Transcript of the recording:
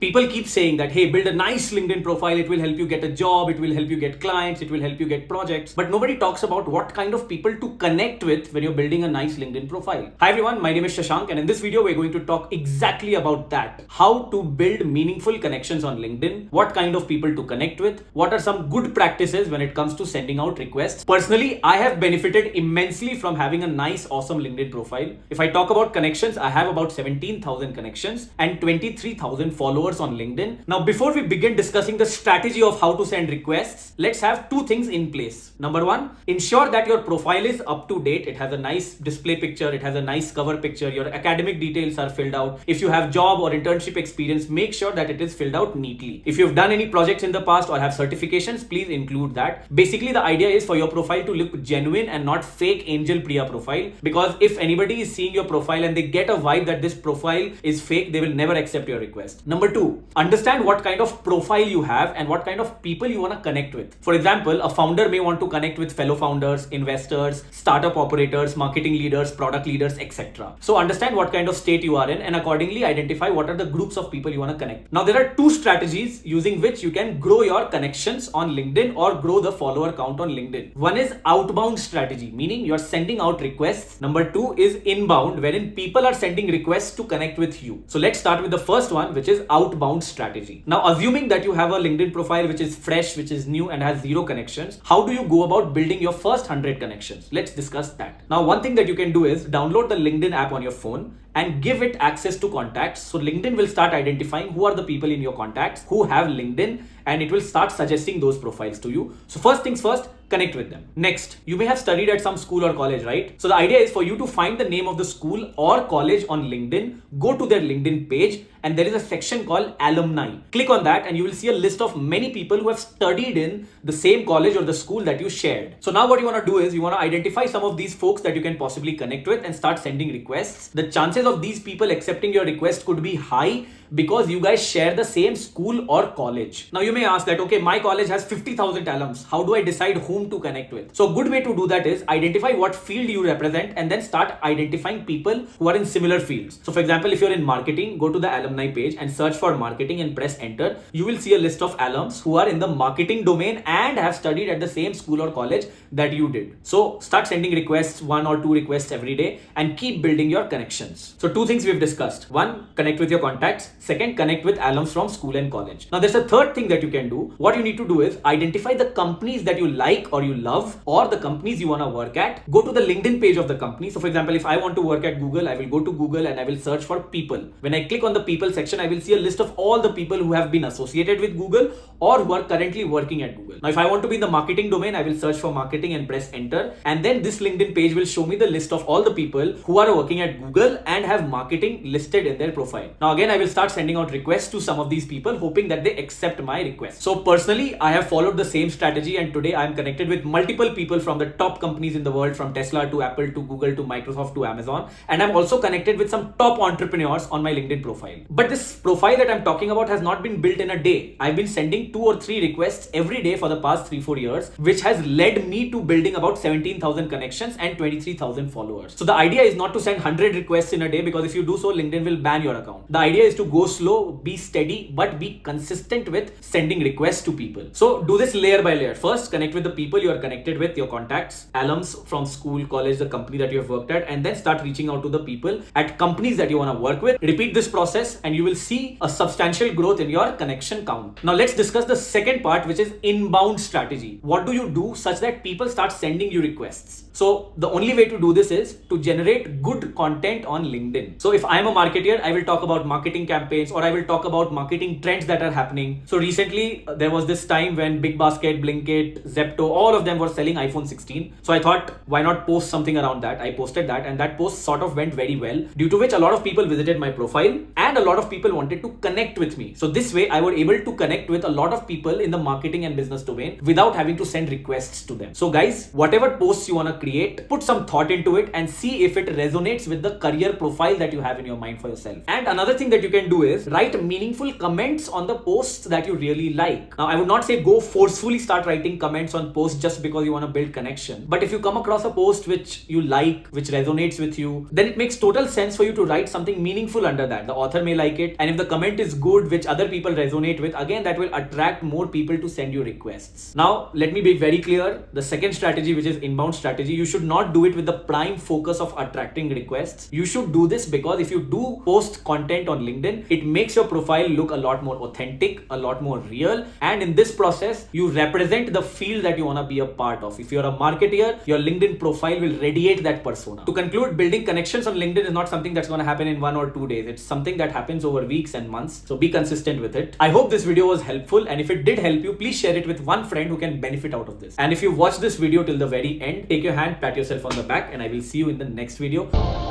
People keep saying that, hey, build a nice LinkedIn profile. It will help you get a job. It will help you get clients. It will help you get projects. But nobody talks about what kind of people to connect with when you're building a nice LinkedIn profile. Hi everyone, my name is Shashank, and in this video, we're going to talk exactly about that. How to build meaningful connections on LinkedIn, what kind of people to connect with, what are some good practices when it comes to sending out requests. Personally, I have benefited immensely from having a nice, awesome LinkedIn profile. If I talk about connections, I have about 17,000 connections and 23,000 followers on LinkedIn. Now, before we begin discussing the strategy of how to send requests, let's have two things in place. Number one, ensure that your profile is up to date. It has a nice display picture. It has a nice cover picture. Your academic details are filled out. If you have job or internship experience, make sure that it is filled out neatly. If you've done any projects in the past or have certifications, please include that. Basically, the idea is for your profile to look genuine and not fake Angel Priya profile, because if anybody is seeing your profile and they get a vibe that this profile is fake, they will never accept your request. Number two, understand what kind of profile you have and what kind of people you want to connect with. For example, a founder may want to connect with fellow founders, investors, startup operators, marketing leaders, product leaders, etc. So understand what kind of state you are in and accordingly identify what are the groups of people you want to connect. Now, there are two strategies using which you can grow your connections on LinkedIn or grow the follower count on LinkedIn. One is outbound strategy, meaning you're sending out requests. Number two is inbound, wherein people are sending requests to connect with you. So let's start with the first one, which is outbound strategy. Now, assuming that you have a LinkedIn profile which is fresh, which is new and has zero connections, how do you go about building your first 100 connections? Let's discuss that. Now, one thing that you can do is download the LinkedIn app on your phone and give it access to contacts. So LinkedIn will start identifying who are the people in your contacts who have LinkedIn, and it will start suggesting those profiles to you. So first things first, connect with them. Next, you may have studied at some school or college, right? So the idea is for you to find the name of the school or college on LinkedIn, go to their LinkedIn page, and there is a section called alumni. Click on that and you will see a list of many people who have studied in the same college or the school that you shared. So now what you want to do is you want to identify some of these folks that you can possibly connect with and start sending requests. The chances of these people accepting your request could be high because you guys share the same school or college. Now you may ask that, okay, my college has 50,000 alums. How do I decide whom to connect with? So a good way to do that is identify what field you represent and then start identifying people who are in similar fields. So for example, if you're in marketing, go to the alumni page and search for marketing and press enter. You will see a list of alums who are in the marketing domain and have studied at the same school or college that you did. So start sending requests, 1 or 2 requests every day, and keep building your connections. So two things we've discussed. One, connect with your contacts. Second, connect with alums from school and college. Now there's a third thing that you can do. What you need to do is identify the companies that you like or you love or the companies you want to work at. Go to the LinkedIn page of the company. So for example, if I want to work at Google, I will go to Google and I will search for people. When I click on the people section, I will see a list of all the people who have been associated with Google or who are currently working at Google. Now if I want to be in the marketing domain, I will search for marketing and press enter. And then this LinkedIn page will show me the list of all the people who are working at Google and have marketing listed in their profile. Now again, I will start sending out requests to some of these people, hoping that they accept my request. So personally, I have followed the same strategy, and today I am connected with multiple people from the top companies in the world, from Tesla to Apple to Google to Microsoft to Amazon. And I'm also connected with some top entrepreneurs on my LinkedIn profile. But this profile that I'm talking about has not been built in a day. I've been sending 2 or 3 requests every day for the past 3-4 years, which has led me to building about 17,000 connections and 23,000 followers. So the idea is not to send 100 requests in a day, because if you do so, LinkedIn will ban your account. The idea is to go slow, be steady, but be consistent with sending requests to people. So do this layer by layer. First, connect with the people you are connected with, your contacts, alums from school, college, the company that you have worked at, and then start reaching out to the people at companies that you want to work with. Repeat this process and you will see a substantial growth in your connection count. Now let's discuss the second part, which is inbound strategy. What do you do such that people start sending you requests? So the only way to do this is to generate good content on LinkedIn. So if I'm a marketer, I will talk about marketing campaigns, or I will talk about marketing trends that are happening. So recently there was this time when Big Basket, Blinkit, Zepto, all of them were selling iPhone 16. So I thought, why not post something around that? I posted that, and that post sort of went very well, due to which a lot of people visited my profile and a lot of people wanted to connect with me. So this way I was able to connect with a lot of people in the marketing and business domain without having to send requests to them. So guys, whatever posts you want to create, put some thought into it and see if it resonates with the career profile that you have in your mind for yourself. And another thing that you can do is write meaningful comments on the posts that you really like. Now, I would not say go forcefully start writing comments on posts just because you want to build connection. But if you come across a post which you like, which resonates with you, then it makes total sense for you to write something meaningful under that. The author may like it, and if the comment is good, which other people resonate with, again, that will attract more people to send you requests. Now, let me be very clear. The second strategy, which is inbound strategy, you should not do it with the prime focus of attracting requests. You should do this because if you do post content on LinkedIn, it makes your profile look a lot more authentic, a lot more real, and in this process, you represent the field that you want to be a part of. If you're a marketer, your LinkedIn profile will radiate that persona. To conclude, building connections on LinkedIn is not something that's going to happen in 1 or 2 days. It's something that happens over weeks and months. So be consistent with it. I hope this video was helpful, and if it did help you, please share it with one friend who can benefit out of this. And if you watched this video till the very end, take your hand, pat yourself on the back, and I will see you in the next video.